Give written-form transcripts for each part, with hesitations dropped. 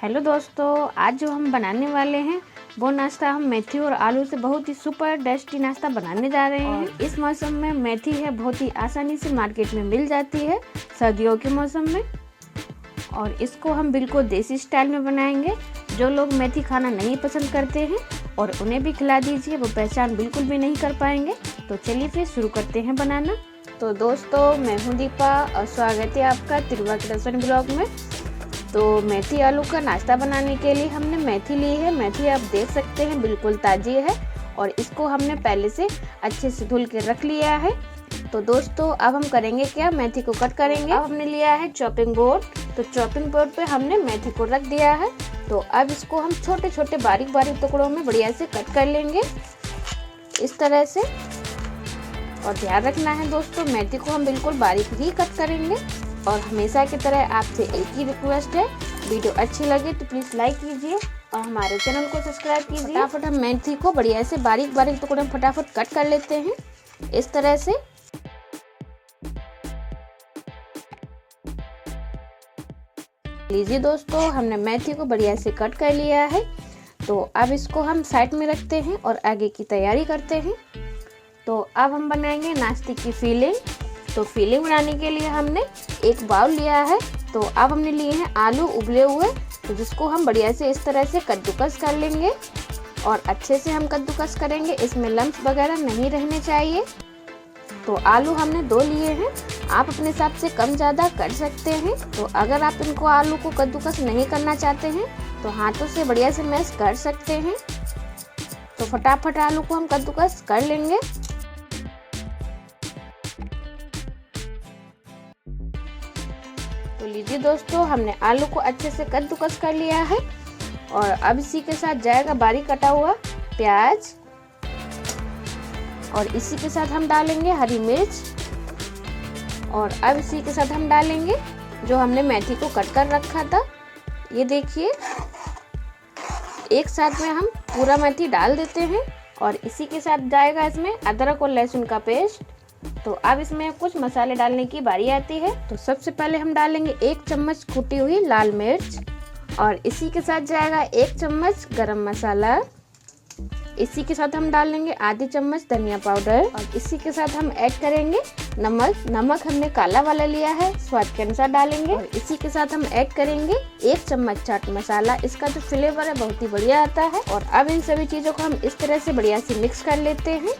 Hello दोस्तों, आज जो हम बनाने वाले हैं वो नाश्ता हम मेथी और आलू से बहुत ही सुपर टेस्टी नाश्ता बनाने जा रहे हैं। इस मौसम में मेथी है बहुत ही आसानी से मार्केट में मिल जाती है सर्दियों के मौसम में, और इसको हम बिल्कुल देसी स्टाइल में बनाएंगे। जो लोग मेथी खाना नहीं पसंद करते हैं और उन्हें भी खिला दीजिए, वो पहचान बिल्कुल भी नहीं कर पाएंगे। तो चलिए फिर शुरू करते हैं बनाना। तो दोस्तों, मैं हूँ दीपा और स्वागत है आपका तिरुवा के रसोई ब्लॉग में। तो मेथी आलू का नाश्ता बनाने के लिए हमने मेथी ली है। मेथी आप देख सकते हैं बिल्कुल ताज़ी है और इसको हमने पहले से अच्छे से धुल के रख लिया है। तो दोस्तों, अब हम करेंगे क्या, मेथी को कट करेंगे। अब हमने लिया है चॉपिंग बोर्ड, तो चॉपिंग बोर्ड पे हमने मेथी को रख दिया है। तो अब इसको हम छोटे छोटे बारीक बारीक टुकड़ों में बढ़िया से कट कर लेंगे इस तरह से। और ध्यान रखना है दोस्तों, मेथी को हम बिल्कुल बारीक ही कट करेंगे। और हमेशा की तरह आपसे एक ही रिक्वेस्ट है, वीडियो अच्छी लगे तो प्लीज़ लाइक कीजिए और हमारे चैनल को सब्सक्राइब कीजिए। फटाफट हम मेथी को बढ़िया से बारीक बारीक टुकड़े में फटाफट कट कर लेते हैं इस तरह से। लीजिए दोस्तों, हमने मेथी को बढ़िया से कट कर लिया है। तो अब इसको हम साइड में रखते हैं और आगे की तैयारी करते हैं। तो अब हम बनाएंगे नाश्ते की फीलिंग। तो फीलिंग बनाने के लिए हमने एक बाउल लिया है। तो अब हमने लिए हैं आलू उबले हुए, तो जिसको हम बढ़िया से इस तरह से कद्दूकस कर लेंगे और अच्छे से हम कद्दूकस करेंगे, इसमें लम्स वगैरह नहीं रहने चाहिए। तो आलू हमने 2 लिए हैं, आप अपने हिसाब से कम ज़्यादा कर सकते हैं। तो अगर आप इनको आलू को कद्दूकस नहीं करना चाहते हैं तो हाथों से बढ़िया से मैश कर सकते हैं। तो फटाफट आलू को हम कद्दूकस कर लेंगे। तो लीजिए दोस्तों, हमने आलू को अच्छे से कद्दूकस कर लिया है। और अब इसी के साथ जाएगा बारीक कटा हुआ प्याज, और इसी के साथ हम डालेंगे हरी मिर्च, और अब इसी के साथ हम डालेंगे जो हमने मेथी को कट कर रखा था। ये देखिए, एक साथ में हम पूरा मेथी डाल देते हैं। और इसी के साथ जाएगा इसमें अदरक और लहसुन का पेस्ट। तो अब इसमें कुछ मसाले डालने की बारी आती है। तो सबसे पहले हम डालेंगे 1 चम्मच कुटी हुई लाल मिर्च, और इसी के साथ जाएगा 1 चम्मच गरम मसाला। इसी के साथ हम डालेंगे आधी चम्मच धनिया पाउडर, और इसी के साथ हम ऐड करेंगे नमक। नमक हमने काला वाला लिया है, स्वाद के अनुसार डालेंगे। और इसी के साथ हम ऐड करेंगे 1 चम्मच चाट मसाला। इसका जो फ्लेवर है बहुत ही बढ़िया आता है। और अब इन सभी चीज़ों को हम इस तरह से बढ़िया से मिक्स कर लेते हैं,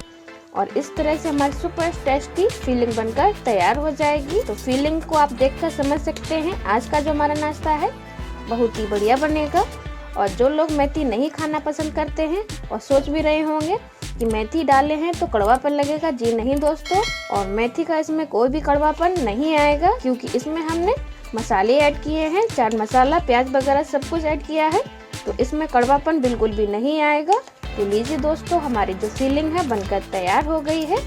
और इस तरह से हमारी सुपर टेस्टी फीलिंग बनकर तैयार हो जाएगी। तो फीलिंग को आप देखकर समझ सकते हैं आज का जो हमारा नाश्ता है बहुत ही बढ़िया बनेगा। और जो लोग मेथी नहीं खाना पसंद करते हैं और सोच भी रहे होंगे कि मेथी डाले हैं तो कड़वापन लगेगा, जी नहीं दोस्तों। और मेथी का इसमें कोई भी कड़वापन नहीं आएगा, क्योंकि इसमें हमने मसाले ऐड किए हैं, चाट मसाला, प्याज वगैरह सब कुछ ऐड किया है। तो इसमें कड़वापन बिल्कुल भी नहीं आएगा। तो लीजिए दोस्तों, हमारी जो फीलिंग है बनकर तैयार हो गई है।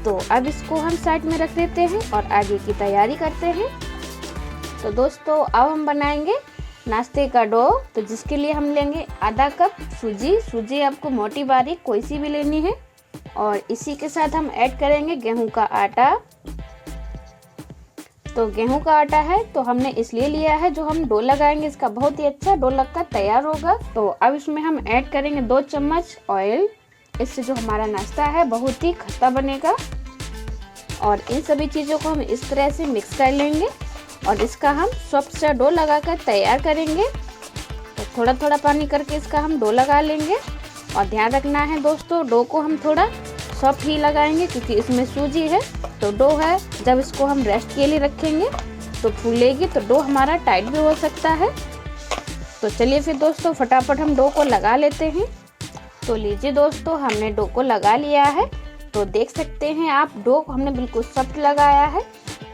तो अब इसको हम साइड में रख देते हैं और आगे की तैयारी करते हैं। तो दोस्तों, अब हम बनाएंगे नाश्ते का डो। तो जिसके लिए हम लेंगे आधा कप सूजी। सूजी आपको मोटी बारीक कोई सी भी लेनी है। और इसी के साथ हम ऐड करेंगे गेहूं का आटा। तो गेहूं का आटा है तो हमने इसलिए लिया है, जो हम डो लगाएंगे इसका बहुत ही अच्छा डो लगकर तैयार होगा। तो अब इसमें हम ऐड करेंगे 2 चम्मच ऑयल। इससे जो हमारा नाश्ता है बहुत ही खस्ता बनेगा। और इन सभी चीज़ों को हम इस तरह से मिक्स कर लेंगे और इसका हम सॉफ्ट सा डो लगाकर तैयार करेंगे। तो थोड़ा थोड़ा पानी करके इसका हम डो लगा लेंगे। और ध्यान रखना है दोस्तों, डो को हम थोड़ा सॉफ्ट ही लगाएंगे, क्योंकि इसमें सूजी है। तो डो है, जब इसको हम रेस्ट के लिए रखेंगे तो फूलेगी, तो डो हमारा टाइट भी हो सकता है। तो चलिए फिर दोस्तों, फटाफट हम डो को लगा लेते हैं। तो लीजिए दोस्तों, हमने डो को लगा लिया है। तो देख सकते हैं आप, डो को हमने बिल्कुल सॉफ्ट लगाया है।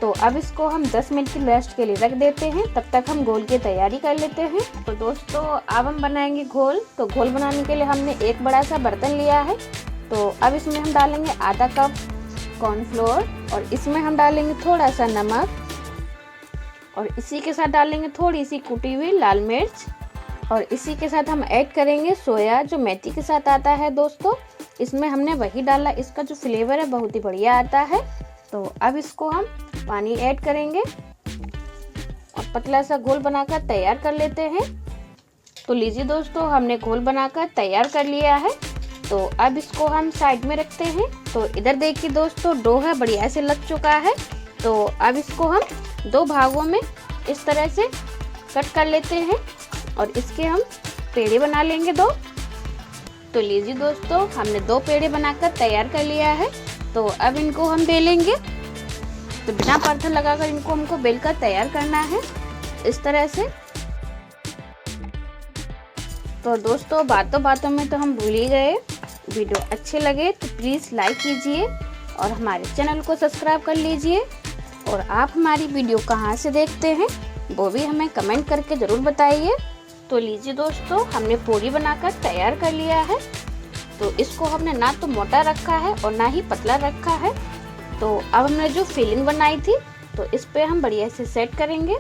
तो अब इसको हम 10 मिनट की रेस्ट के लिए रख देते हैं, तब तक हम घोल की तैयारी कर लेते हैं। तो दोस्तों, अब हम बनाएंगे घोल। तो घोल बनाने के लिए हमने एक बड़ा सा बर्तन लिया है। तो अब इसमें हम डालेंगे आधा कप कॉर्नफ्लोर, और इसमें हम डालेंगे थोड़ा सा नमक, और इसी के साथ डालेंगे थोड़ी सी कुटी हुई लाल मिर्च, और इसी के साथ हम ऐड करेंगे सोया, जो मेथी के साथ आता है दोस्तों। इसमें हमने वही डाला, इसका जो फ्लेवर है बहुत ही बढ़िया आता है। तो अब इसको हम पानी ऐड करेंगे और पतला सा घोल बनाकर तैयार कर लेते हैं। तो लीजिए दोस्तों, हमने घोल बनाकर तैयार कर लिया है। तो अब इसको हम साइड में रखते हैं। तो इधर देखिए दोस्तों, डो है बढ़िया से लग चुका है। तो अब इसको हम 2 भागों में इस तरह से कट कर लेते हैं और इसके हम पेड़े बना लेंगे 2। तो लीजिए दोस्तों, हमने 2 पेड़े बनाकर तैयार कर लिया है। तो अब इनको हम बेलेंगे। तो बिना पत्थर लगाकर इनको हमको बेलकर तैयार करना है इस तरह से। तो दोस्तों, बातों बातों में तो हम भूल ही गए। वीडियो अच्छे लगे तो प्लीज़ लाइक कीजिए और हमारे चैनल को सब्सक्राइब कर लीजिए। और आप हमारी वीडियो कहाँ से देखते हैं वो भी हमें कमेंट करके ज़रूर बताइए। तो लीजिए दोस्तों, हमने पूरी बनाकर तैयार कर लिया है। तो इसको हमने ना तो मोटा रखा है और ना ही पतला रखा है। तो अब हमने जो फिलिंग बनाई थी तो इस पे हम बढ़िया से सेट करेंगे।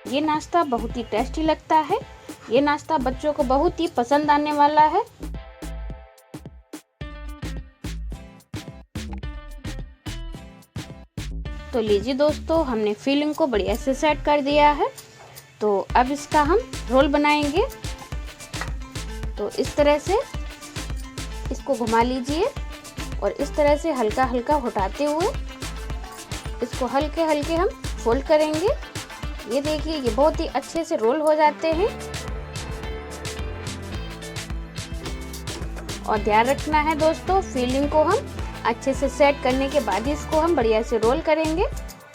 ये नाश्ता बहुत ही टेस्टी लगता है। ये नाश्ता बच्चों को बहुत ही पसंद आने वाला है। तो लीजिए दोस्तों, हमने फिलिंग को बढ़िया से सेट कर दिया है। तो अब इसका हम रोल बनाएंगे। तो इस तरह से इसको घुमा लीजिए और इस तरह से हल्का हल्का उठाते हुए इसको हल्के हल्के हम फोल्ड करेंगे। ये देखिए, ये बहुत ही अच्छे से रोल हो जाते हैं। और ध्यान रखना है दोस्तों, फिलिंग को हम अच्छे से सेट करने के बाद ही इसको हम बढ़िया से रोल करेंगे।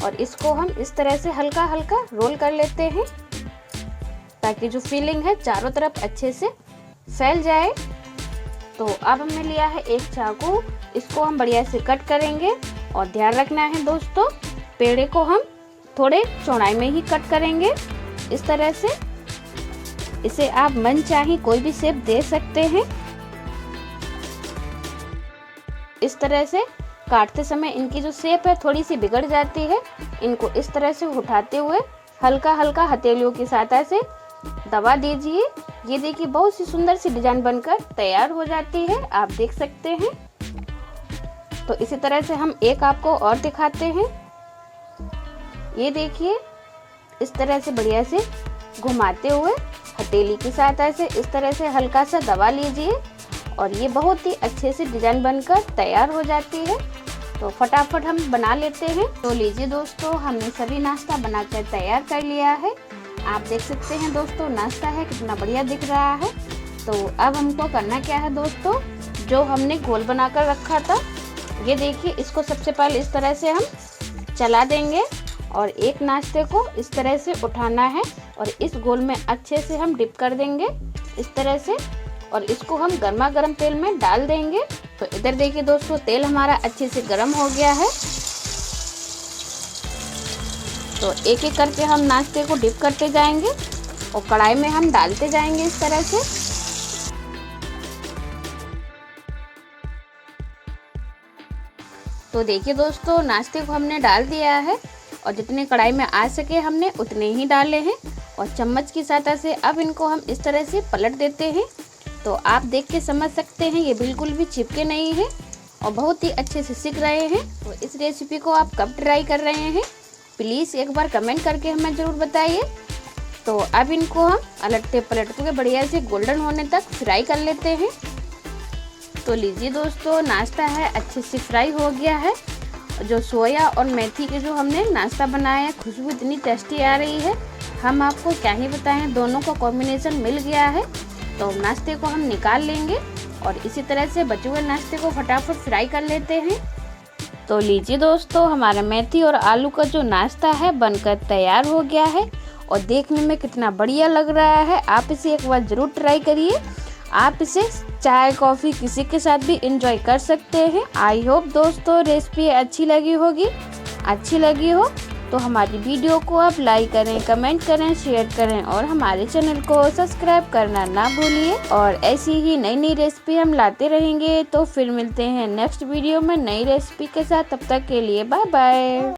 और इसको हम इस तरह से हल्का हल्का रोल कर लेते हैं ताकि जो फिलिंग है चारों तरफ अच्छे से फैल जाए। तो अब हमने लिया है एक चाकू, इसको हम बढ़िया से कट करेंगे। और ध्यान रखना है दोस्तों, पेड़े को हम थोड़े चौड़ाई में ही कट करेंगे इस तरह से। इसे आप मन चाहे कोई भी शेप दे सकते हैं। इस तरह से काटते समय इनकी जो शेप है थोड़ी सी बिगड़ जाती है। इनको इस तरह से उठाते हुए हल्का हल्का हथेलियों की सहायता से दबा दीजिए। ये देखिए, बहुत सी सुंदर सी डिजाइन बनकर तैयार हो जाती है, आप देख सकते हैं। तो इसी तरह से हम एक आपको और दिखाते हैं। ये देखिए, इस तरह से बढ़िया से घुमाते हुए हथेली की सहायता से इस तरह से हल्का सा दबा लीजिए और ये बहुत ही अच्छे से डिजाइन बनकर तैयार हो जाती है। तो फटाफट हम बना लेते हैं। तो लीजिए दोस्तों, हमने सभी नाश्ता बनाकर तैयार कर लिया है। आप देख सकते हैं दोस्तों, नाश्ता है कितना बढ़िया दिख रहा है। तो अब हमको करना क्या है दोस्तों, जो हमने घोल बनाकर रखा था, ये देखिए, इसको सबसे पहले इस तरह से हम चला देंगे और एक नाश्ते को इस तरह से उठाना है और इस घोल में अच्छे से हम डिप कर देंगे इस तरह से। और इसको हम गर्मा गर्म तेल में डाल देंगे। तो इधर देखिए दोस्तों, तेल हमारा अच्छे से गर्म हो गया है। तो एक एक करके हम नाश्ते को डिप करते जाएंगे और कढ़ाई में हम डालते जाएंगे इस तरह से। तो देखिए दोस्तों, नाश्ते को हमने डाल दिया है और जितने कढ़ाई में आ सके हमने उतने ही डाले हैं। और चम्मच की सहायता से अब इनको हम इस तरह से पलट देते हैं। तो आप देख के समझ सकते हैं ये बिल्कुल भी चिपके नहीं है और बहुत ही अच्छे से सीख रहे हैं। तो इस रेसिपी को आप कब ट्राई कर रहे हैं प्लीज़ एक बार कमेंट करके हमें ज़रूर बताइए। तो अब इनको हम पलटते हुए बढ़िया से गोल्डन होने तक फ्राई कर लेते हैं। तो लीजिए दोस्तों, नाश्ता है अच्छे से फ्राई हो गया है। जो सोया और मेथी के जो हमने नाश्ता बनाया है, खुशबू इतनी टेस्टी आ रही है, हम आपको क्या ही बताएं, दोनों का कॉम्बिनेशन मिल गया है। तो नाश्ते को हम निकाल लेंगे और इसी तरह से बचे हुए नाश्ते को फटाफट फ्राई कर लेते हैं। तो लीजिए दोस्तों, हमारा मेथी और आलू का जो नाश्ता है बनकर तैयार हो गया है और देखने में कितना बढ़िया लग रहा है। आप इसे एक बार ज़रूर ट्राई करिए। आप इसे चाय कॉफ़ी किसी के साथ भी एंजॉय कर सकते हैं। आई होप दोस्तों रेसिपी अच्छी लगी होगी। अच्छी लगी हो तो हमारी वीडियो को आप लाइक करें, कमेंट करें, शेयर करें और हमारे चैनल को सब्सक्राइब करना ना भूलिए। और ऐसी ही नई नई रेसिपी हम लाते रहेंगे। तो फिर मिलते हैं नेक्स्ट वीडियो में नई रेसिपी के साथ। तब तक के लिए बाय बाय।